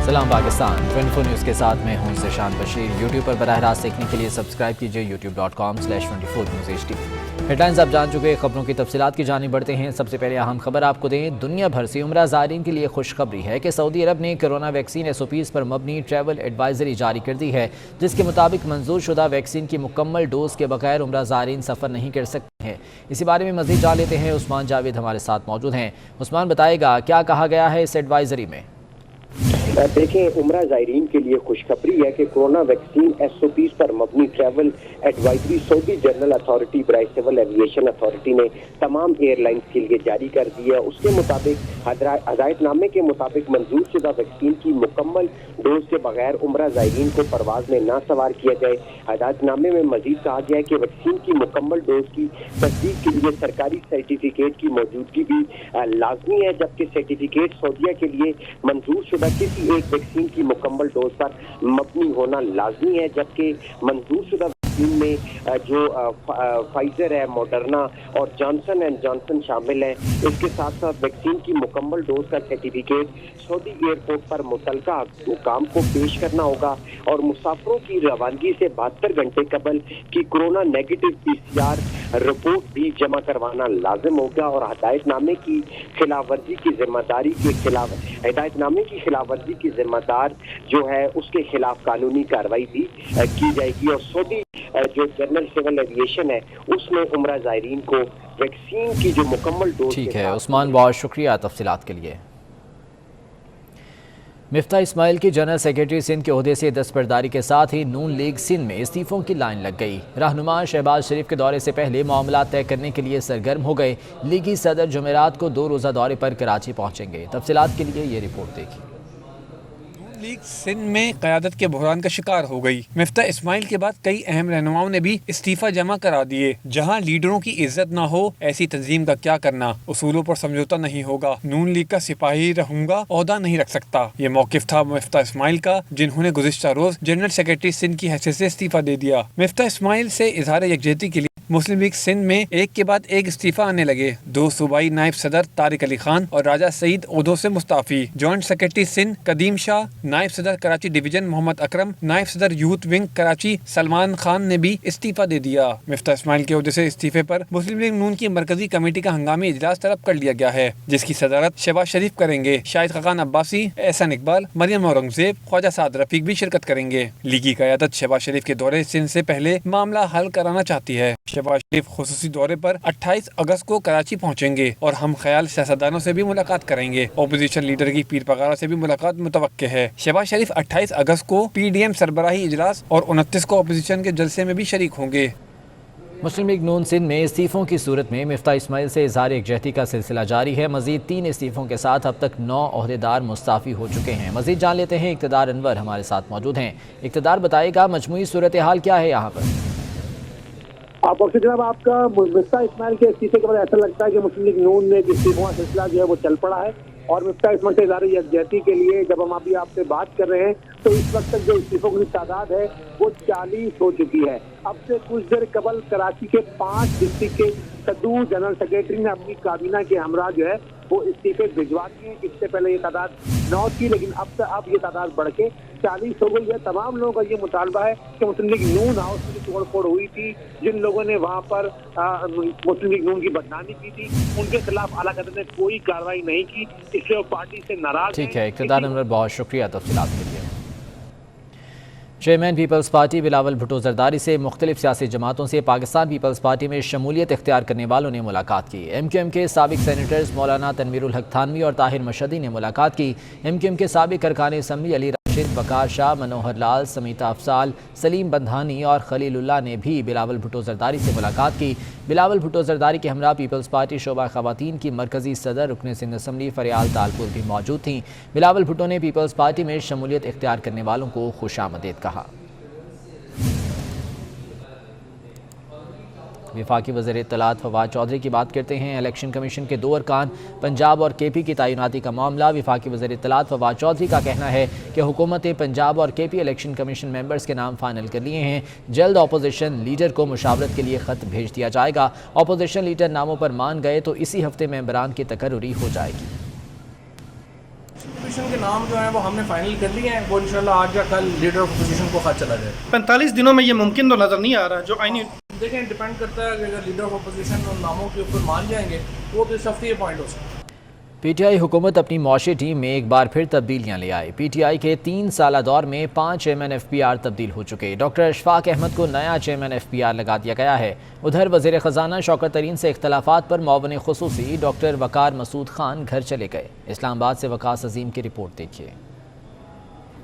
सलाम पाकिस्तान 24 न्यूज़ के साथ मैं हूं ज़ेशान बशीर। यूट्यूब पर बराह रास्त देखने के लिए सब्सक्राइब कीजिए youtube.com/24newsht। हेडलाइंस आप जान चुके, खबरों की तफसीलात की जानिब बढ़ते हैं। सबसे पहले अहम खबर आपको दें, दुनिया भर से उम्रा ज़ायरीन के लिए खुशखबरी है कि सऊदी अरब ने कोरोना वैक्सीन SOPs पर मबनी ट्रैवल एडवाइजरी जारी कर दी है, जिसके मुताबिक मंजूर शुदा वैक्सीन की मुकम्मल डोज के बगैर उम्रा ज़ायरीन सफ़र नहीं कर सकते हैं। इसी बारे में मज़ीद जान लेते हैं। उस्मान जावेद हमारे साथ मौजूद हैं। उस्मान, बताएगा क्या कहा गया है इस एडवाइजरी में? देखें, उम्रा ज़ायरीन के लिए खुशखबरी है कि कोरोना वैक्सीन SOPs पर मबनी travel advisory Saudi general authority बराए सिविल एविएशन अथॉरिटी ने तमाम एयरलाइंस के लिए जारी कर दी है। उसके मुताबिक हदायतनामे के मुताबिक मंजूर शुदा वैक्सीन की मुकम्मल डोज के बगैर उम्रा ज़ायरीन को परवाज में ना सवार किया जाए। हदायतनामे में मजीद कहा गया है कि वैक्सीन की मुकम्मल डोज की तस्दीक के लिए सरकारी सर्टिफिकेट की मौजूदगी भी लाजमी है, जबकि सर्टिफिकेट सऊदीया के लिए मंजूर शुदा किसी एक वैक्सीन की मुकम्मल डोज पर मबनी होना लाजमी है। जबकि मंजूर शुदा वैक्सीन में जो फाइजर है, मॉडर्ना और जॉनसन एंड जॉनसन शामिल है। इसके साथ साथ वैक्सीन की मुकम्मल डोज का सर्टिफिकेट सऊदी एयरपोर्ट पर मुतलका हुकाम को पेश करना होगा और मुसाफिरों की रवानगी से 72 घंटे कबल की कोरोना नेगेटिव PCR रिपोर्ट भी जमा करवाना लाजिम होगा। और हदायतनामे की खिलाफवर्जी की जिम्मेदारी के खिलाफ हदायतनामे की खिलाफवर्जी की जिम्मेदार जो है उसके खिलाफ कानूनी कार्रवाई भी की जाएगी। और सऊदी जो जनरल सिविल एविएशन है उसमें उम्रा ज़ायरीन को वैक्सीन की जो मुकम्मल डोज। ठीक है उस्मान, बहुत शुक्रिया तफसीलात के लिए। मिफ्ता इस्माइल की जनरल सेक्रेटरी सिंध के ओहदे से दस्तबरदारी के साथ ही नून लीग सिंध में इस्तीफों की लाइन लग गई। रहनुमा शहबाज शरीफ के दौरे से पहले मामला तय करने के लिए सरगर्म हो गए। लीगी सदर जुमेरात को 2 रोज़ा दौरे पर कराची पहुंचेंगे। तफसीलात के लिए ये रिपोर्ट देखिए। लीग सिंध में क़यादत के बहरान का शिकार हो गई। मिफ्ता इस्माइल के बाद कई अहम रहनुमाओं ने भी इस्तीफा जमा करा दिए। जहां लीडरों की इज्जत ना हो, ऐसी तंजीम का क्या करना, उसूलों पर समझौता नहीं होगा, नून लीग का सिपाही रहूंगा, ओहदा नहीं रख सकता। ये मौक़िफ़ था मिफ्ता इस्माइल का, जिन्होंने गुज़िश्ता रोज जनरल सेक्रेटरी सिंध की हैसियत से इस्तीफा दे दिया। मिफ्ता इस्माइल से इजहार यकजहती के लिए मुस्लिम लीग सिंध में एक के बाद एक इस्तीफा आने लगे। 2 सूबाई नायब सदर तारिक अली खान और राजा सईद ओहदों से मुस्ताफी। जॉइंट सेक्रेटरी सिंध कदीम शाह, नायब सदर कराची डिवीजन मोहम्मद अकरम, नायब सदर यूथ विंग कराची सलमान खान ने भी इस्तीफा दे दिया। मिफ्ता इस्माइल के ओहदे से इस्तीफे पर मुस्लिम लीग नून की मरकजी कमेटी का हंगामी इजलास तलब कर लिया गया है, जिसकी सदारत शहबाज शरीफ करेंगे। शाहिद खान अब्बासी, एहसन इकबाल, मरियम औरंगजेब, ख्वाजा साद रफीक भी शिरकत करेंगे। लीगी क़यादत शहबाज शरीफ के दौरे सिंध से पहले मामला हल कराना चाहती है। शहबाज शरीफ खुसूसी दौरे पर 28 अगस्त को कराची पहुंचेंगे और हम ख्याल सियासतदानों से भी मुलाकात करेंगे। अपोजिशन लीडर की पीर पगारा से भी मुलाकात मुतवक्के है। शहबाज शरीफ 28 अगस्त को PDM सरबराही इजलास और 29 को अपोजिशन के जलसे में भी शरीक होंगे। मुस्लिम लीग नून सिंध में इस्तीफों की सूरत में मिफ्ता इस्माइल से इजहार यकजहती का सिलसिला जारी है। मजीद 3 इस्तीफों के साथ अब तक 9 ओहदेदार मुस्ताफ़ी हो चुके हैं। मजीद जान लेते हैं, इक़्तिदार अनवर हमारे साथ मौजूद हैं। इक़्तिदार, बताइएगा मजमूई सूरत हाल क्या है यहाँ पर? जनाब, आपका मिफ्ता इस्माइल के इस्तीफे के बाद ऐसा लगता है कि मुस्लिम लीग नून में इस्तीफों का सिलसिला जो है वो चल पड़ा है। और मिफ्ता इस्माइल से इजहार यकजहती के लिए जब हम अभी आपसे बात कर रहे हैं तो इस वक्त तक जो इस्तीफों की तादाद है वो 40 हो चुकी है। अब से कुछ देर कबल कराची के 5 डिस्ट्रिक्ट के सदू जनरल सेक्रेटरी ने अपनी काबीना के हमरा जो है वो इस्तीफे भिजवा दिए। इससे पहले ये तादाद 9 थी, लेकिन अब ये तादाद बढ़ के 40 हो गई है। तमाम लोगों का ये मुतालबा है कि मुस्लिम लीग नून हाउस में तोड़ फोड़ हुई थी, जिन लोगों ने वहाँ पर मुस्लिम लीग नून की बदनामी की थी, उनके खिलाफ आला कदर ने कोई कार्रवाई नहीं की, इसलिए वो पार्टी से नाराज। ठीक है इक़्तिदार अनवर, बहुत शुक्रिया तफसीलात के लिए। चेयरमैन पीपल्स पार्टी बिलावल भुट्टो जरदारी से मुख्तलिफ सियासी जमातों से पाकिस्तान पीपल्स पार्टी में शमूलियत इख्तियार करने वालों ने मुलाकात की। MQM के साबिक सेनेटर्स मौलाना तनवीरुल हक थानवी और ताहिर मशहदी ने मुलाकात की। MQM के साबिक अरकान असम्बली अली राशिद, वकार शाह, मनोहर लाल, समीता अफसाल, सलीम बंधानी और खलीलुल्लाह ने भी बिलावल भुट्टो जरदारी से मुलाकात की। बिलावल भुट्टो जरदारी के हमरा पीपल्स पार्टी शोबा ख़वातीन की मरकजी सदर रुकन सिंध असम्बली फरियाल तालपुर भी मौजूद थीं। बिलावल भुट्टो ने पीपल्स पार्टी में शमूलियत इख्तियार करने वालों को खुशामदीद कहा। वफाकी वज़ीर इत्तलात फवाद चौधरी की बात करते हैं। इलेक्शन कमीशन के 2 अरकान पंजाब और KP की तैनाती का मामला। वफाकी वज़ीर इत्तलात फवाद चौधरी का कहना है कि हुकूमत पंजाब और KP इलेक्शन कमीशन मेंबर्स के नाम फाइनल कर लिए हैं। जल्द अपोजिशन लीडर को मुशावरत के लिए ख़त भेज दिया जाएगा। अपोजिशन लीडर नामों पर मान गए तो इसी हफ्ते मेंबरान की तकर्री हो जाएगी। اپوزیشن کے نام جو ہیں وہ ہم نے فائنل کر لیے ہیں، وہ انشاءاللہ آج یا کل لیڈر آف اپوزیشن کو خط چلا جائے. 45 دنوں میں یہ ممکن تو نظر نہیں آ رہا جو آئینی. دیکھیں ڈیپینڈ کرتا ہے کہ اگر لیڈر آف اپوزیشن ان ناموں کے اوپر مان جائیں گے وہ تو اس ہفتے یہ پوائنٹ ہو سکتا ہے. پی ٹی آئی حکومت اپنی معاشی ٹیم میں ایک بار پھر تبدیلیاں لے آئی. پی ٹی آئی کے 3 سالہ دور میں 5 چیئرمین ایف پی آر تبدیل ہو چکے. ڈاکٹر اشفاق احمد کو نیا چیئرمین ایف پی آر لگا دیا گیا ہے. ادھر وزیر خزانہ شوکت ترین سے اختلافات پر معاون خصوصی ڈاکٹر وقار مسعود خان گھر چلے گئے. اسلام آباد سے وقاص عظیم کی رپورٹ دیکھیے.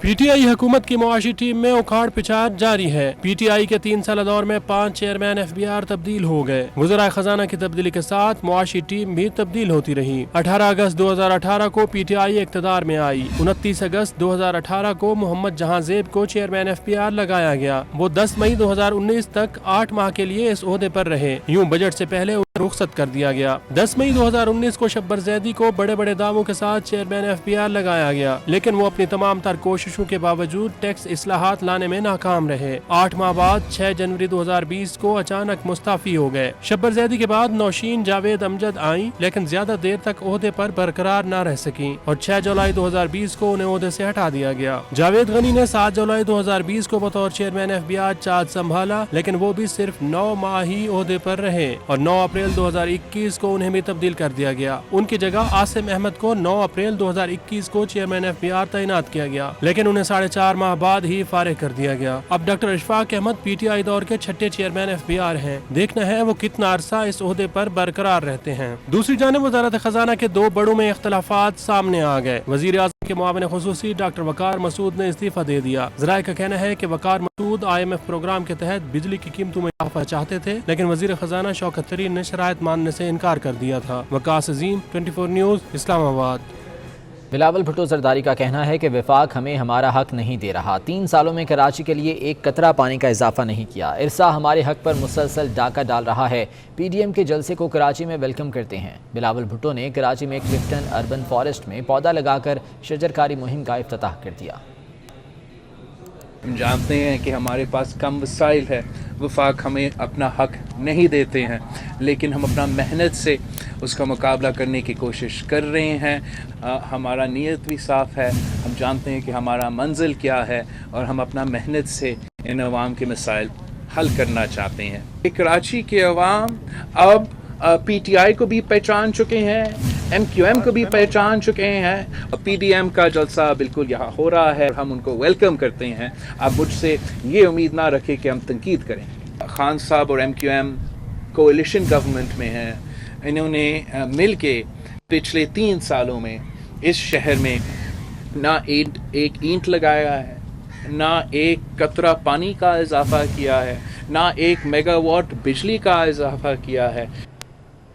پی ٹی آئی حکومت کی معاشی ٹیم میں اکھاڑ پچھاڑ جاری ہے. پی ٹی آئی کے 3 سالہ دور میں 5 چیئرمین ایف بی آر تبدیل ہو گئے. وزراء خزانہ کی تبدیلی کے ساتھ معاشی ٹیم بھی تبدیل ہوتی رہی. 18 اگست 2018 کو پی ٹی آئی اقتدار میں آئی. 29 اگست 2018 کو محمد جہاں زیب کو چیئرمین ایف بی آر لگایا گیا. وہ 10 مئی 2019 تک 8 ماہ کے لیے اس عہدے پر رہے. یوں بجٹ سے پہلے رخصت کر دیا گیا. 10 مئی 2019 کو شبر زیدی کو بڑے بڑے دعووں کے ساتھ چیئرمین ایف بی آر لگایا گیا، لیکن وہ اپنی تمام تر کوششوں کے باوجود ٹیکس اصلاحات لانے میں ناکام رہے. 8 ماہ بعد 6 جنوری 2020 کو اچانک مستعفی ہو گئے. شبر زیدی کے بعد نوشین جاوید امجد آئیں، لیکن زیادہ دیر تک عہدے پر برقرار نہ رہ سکیں اور 6 جولائی 2020 کو انہیں عہدے سے ہٹا دیا گیا. جاوید غنی نے 7 جولائی 2020 کو بطور chairman F B R charge سنبھالا، لیکن وہ بھی صرف 9 ماہ ہی عہدے پر رہے اور 9 اپریل 2021 کو انہیں بھی تبدیل کر دیا گیا. ان کی جگہ عاصم احمد کو 9 اپریل 2021 کو چیئرمین ایف بی آر تعینات کیا گیا، لیکن انہیں 4.5 ماہ بعد ہی فارغ کر دیا گیا. اب doctor Ashfaq Ahmed P T I دور کے 6ٹھے چیئرمین ایف بی آر ہیں. دیکھنا ہے وہ کتنا عرصہ اس عہدے پر برقرار رہتے ہیں. دوسری جانب وزارت خزانہ کے 2 بڑوں میں اختلافات سامنے آ گئے. وزیر اعظم کے معاون خصوصی ڈاکٹر وقار مسعود نے استعفیٰ دے دیا. ذرائع کا کہنا ہے کہ وقار مسعود IMF پروگرام کے تحت بجلی کی قیمتوں میں اضافہ چاہتے تھے، لیکن وزیر خزانہ شوکت ترین نے شرائط ماننے سے انکار کر دیا تھا. وقاص عظیم 24 نیوز اسلام آباد. بلاول بھٹو زرداری کا کہنا ہے کہ وفاق ہمیں ہمارا حق نہیں دے رہا. 3 سالوں میں کراچی کے لیے ایک قطرہ پانی کا اضافہ نہیں کیا. ارسا ہمارے حق پر مسلسل ڈاکہ ڈال رہا ہے. پی ڈی ایم کے جلسے کو کراچی میں ویلکم کرتے ہیں. بلاول بھٹو نے کراچی میں کلفٹن اربن فارسٹ میں پودا لگا کر شجرکاری مہم کا افتتاح کر دیا. ہم جانتے ہیں کہ ہمارے پاس کم وسائل ہے، وفاق ہمیں اپنا حق نہیں دیتے ہیں، لیکن ہم اپنا محنت سے اس کا مقابلہ کرنے کی کوشش کر رہے ہیں. ہمارا نیت بھی صاف ہے، ہم جانتے ہیں کہ ہمارا منزل کیا ہے اور ہم اپنا محنت سے ان عوام کے مسائل حل کرنا چاہتے ہیں. کراچی کے عوام اب پی ٹی آئی کو بھی پہچان چکے ہیں، MQM کو بھی پہچان چکے ہیں. پی ڈی ایم کا جلسہ بالکل یہاں ہو رہا ہے، ہم ان کو ویلکم کرتے ہیں. آپ مجھ سے یہ امید نہ رکھیں کہ ہم تنقید کریں. خان صاحب اور MQM کولیشن گورنمنٹ میں ہیں. انہوں نے مل کے پچھلے 3 سالوں میں اس شہر میں نہ ایک اینٹ لگایا ہے، نہ ایک قطرہ پانی کا اضافہ کیا ہے، نہ 1 میگا واٹ بجلی کا اضافہ کیا ہے.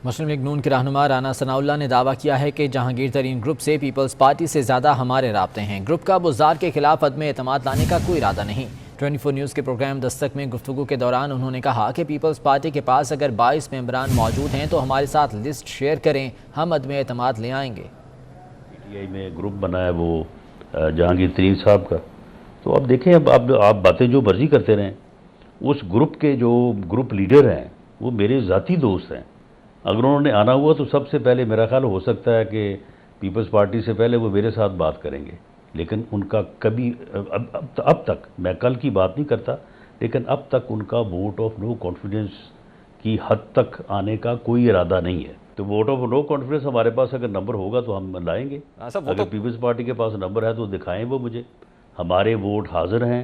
مسلم لیگ نون کے رہنما رانا ثناء اللہ نے دعویٰ کیا ہے کہ جہانگیر ترین گروپ سے پیپلز پارٹی سے زیادہ ہمارے رابطے ہیں. گروپ کا بزار کے خلاف عدم اعتماد لانے کا کوئی ارادہ نہیں. 24 نیوز کے پروگرام دستک میں گفتگو کے دوران انہوں نے کہا کہ پیپلز پارٹی کے پاس اگر 22 ممبران موجود ہیں تو ہمارے ساتھ لسٹ شیئر کریں، ہم عدم اعتماد لے آئیں گے. پی ٹی آئی میں گروپ بنا ہے وہ جہانگیر ترین صاحب کا، تو اب دیکھیں اب آپ باتیں جو مرضی کرتے رہیں. اس گروپ کے جو گروپ لیڈر ہیں وہ میرے ذاتی دوست ہیں. اگر انہوں نے آنا ہوا تو سب سے پہلے میرا خیال ہو سکتا ہے کہ پیپلز پارٹی سے پہلے وہ میرے ساتھ بات کریں گے، لیکن ان کا کبھی اب تک، میں کل کی بات نہیں کرتا، لیکن اب تک ان کا ووٹ آف نو کانفیڈنس کی حد تک آنے کا کوئی ارادہ نہیں ہے. تو ووٹ آف نو کانفیڈنس ہمارے پاس اگر نمبر ہوگا تو ہم لائیں گے. اگر پیپلز پارٹی کے پاس نمبر ہے تو دکھائیں وہ مجھے. ہمارے ووٹ حاضر ہیں.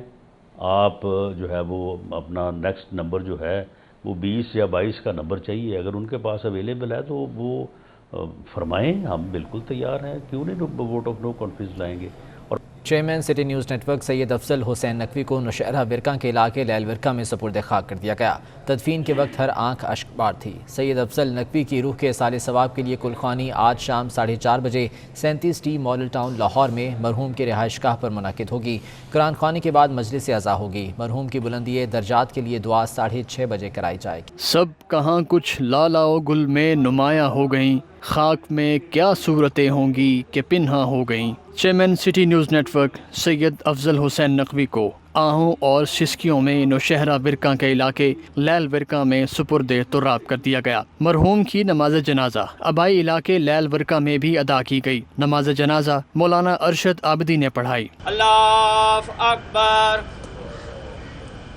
آپ جو ہے وہ اپنا نیکسٹ نمبر جو ہے وہ 20 یا 22 کا نمبر چاہیے. اگر ان کے پاس اویلیبل ہے تو وہ فرمائیں، ہم بالکل تیار ہیں. کیوں نہیں ووٹ آف نو کانفیڈنس لائیں گے. اور chairman city news network Syed Afzal Hussain Naqvi کو نوشہرہ ورکا کے علاقے لیل ورکا میں سپرد خاک کر دیا گیا. تدفین کے وقت ہر آنکھ اشک بار تھی. سید افضل نقوی کی روح کے اصال ثواب کے لیے کلخوانی آج شام 4:30 بجے 37 ماڈل ٹاؤن لاہور میں مرحوم کے رہائش گاہ پر منعقد ہوگی. قرآن خوانی کے بعد مجلس عزا ہوگی. مرحوم کی بلندی درجات کے لیے دعا 6:30 بجے کرائی جائے گی. سب کہاں کچھ لالا و گل میں نمایاں ہو گئیں، خاک میں کیا صورتیں ہوں گی کہ پنہاں ہو گئیں. Chairman city news network Syed Afzal Hussain Naqvi को आहू और सिस्कियों में नौशहरा विरका के इलाके लैल विरका में सुपुर्द तुराब कर दिया गया। मरहूम की नमाज जनाजा आबाई इलाके लैल विरका में भी अदा की गई। नमाज जनाजा मौलाना अरशद आबदी ने पढ़ाई। अल्लाह अकबर,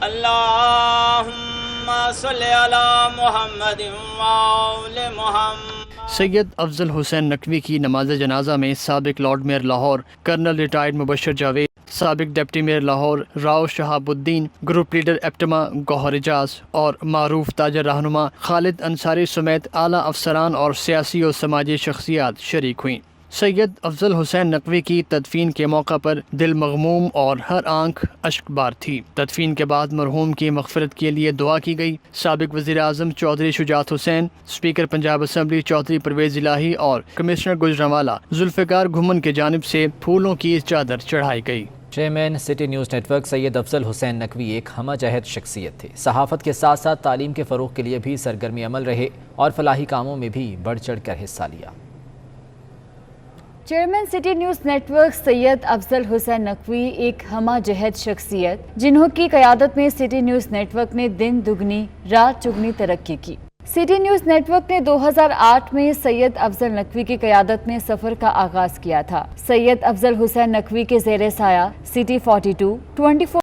अल्लाहुम्मा सल्ली अला मुहम्मद व आले मुहम्मद। सैयद अफजल हुसैन नकवी की नमाज जनाजा में साबिक lord mayor Lahore colonel retired Mubashar Javed, साबिक deputy mayor Lahore Rao Shahabuddin, group leader APTMA Gohar Ejaz और मारूफ ताजर रहनुमा खालिद अंसारी समेत आला अफसरान और सियासी और समाजी शख्सियात शरीक हुई। सैयद अफजल हुसैन नकवी की तदफीन के मौका पर दिल मगमूम और हर आंख अश्कबार थी। तदफीन के बाद मरहूम की मग़फ़िरत के लिए दुआ की गई। साबिक वज़ीर आज़म चौधरी शुजात हुसैन, स्पीकर पंजाब असम्बली चौधरी परवेज़ इलाही और कमिश्नर गुजरांवाला जुल्फ़िकार घुमन की जानिब से फूलों की चादर चढ़ाई गई। Chairman city news network Syed Afzal Hussain Naqvi एक हमजहद शख्सियत थे। सहाफ़त के साथ साथ तालीम के फ़रोग़ के लिए भी सरगर्मी अमल रहे और फलाही कामों में भी बढ़ चढ़ कर हिस्सा लिया। Chairman city news network Syed Afzal Hussain Naqvi एक हमजहद शख्सियत जिन्हों की क़यादत में सिटी न्यूज़ नेटवर्क ने दिन दुगनी रात चुगनी तरक्की की। सिटी न्यूज़ नेटवर्क ने 2008 में सैयद अफजल नकवी की क़यादत में सफ़र का आगाज किया था। सैयद अफजल हुसैन नकवी के ज़ेरे साया सिटी 42, 24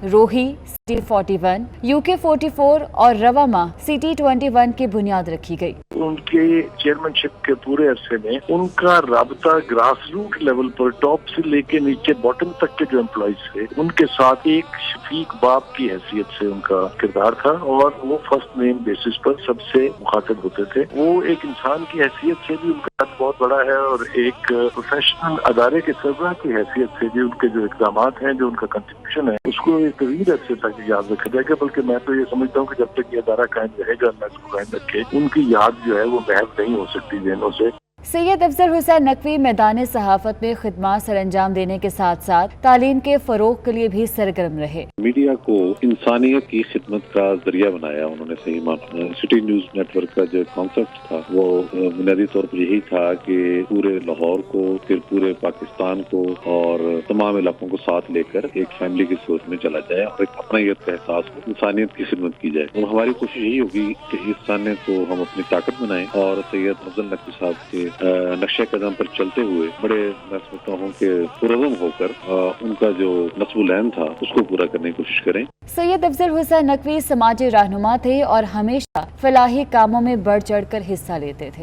रोही सिटी 41, UK 44 और रवामा सिटी 21 की बुनियाद रखी गई। उनके चेयरमैनशिप के पूरे अरसे में उनका राबता ग्रास रूट लेवल पर टॉप से लेके नीचे बॉटम तक के जो एम्प्लॉइज थे उनके साथ एक शफीक बाप की हैसियत से उनका किरदार था और वो फर्स्ट नेम बेसिस पर सबसे मुखातिब होते थे। वो एक इंसान की हैसियत से भी उनका हाथ बहुत बड़ा है और एक प्रोफेशनल अदारे के सरबराह की हैसियत से भी उनके जो इक़दामात हैं, जो उनका कंट्रीब्यूशन है, उसको एक तवील अरसे तक याद रखा जाएगा। बल्कि मैं तो ये समझता हूँ कि जब तक ये अदारा कायम रहेगा, अल्लाह इसको कायम रखे, उनकी याद जो है वो महव नहीं हो सकती जहनों से। सैयद अफजल हुसैन नकवी मैदान सहाफ़त में खिदमत सर अंजाम देने के साथ साथ तालीम के फ़रोग़ के लिए भी सरगर्म रहे। मीडिया को इंसानियत की खिदमत का जरिया बनाया उन्होंने। सही माना सिटी न्यूज़ नेटवर्क का जो कॉन्सेप्ट था वो बुनियादी तौर पर यही था कि पूरे लाहौर को, फिर पूरे पाकिस्तान को और तमाम इलाकों को साथ लेकर एक फैमिली की सोच में चला जाए और एक अपनायत का एहसास हो, इंसानियत की खिदमत की जाए। और हमारी कोशिश यही होगी कि इस इंसानियत को हम अपनी ताकत बनाएं और सैयद अफजल नकवी साहब के नक्शे कदम पर चलते हुए बड़े मैं समझता हूँ कि पुरज़म होकर उनका जो नस्बुल-ऐन था उसको पूरा करने की कोशिश करें। सैयद अफजल हुसैन नकवी समाजी रहनुमा थे और हमेशा फलाही कामों में बढ़ चढ़ कर हिस्सा लेते थे।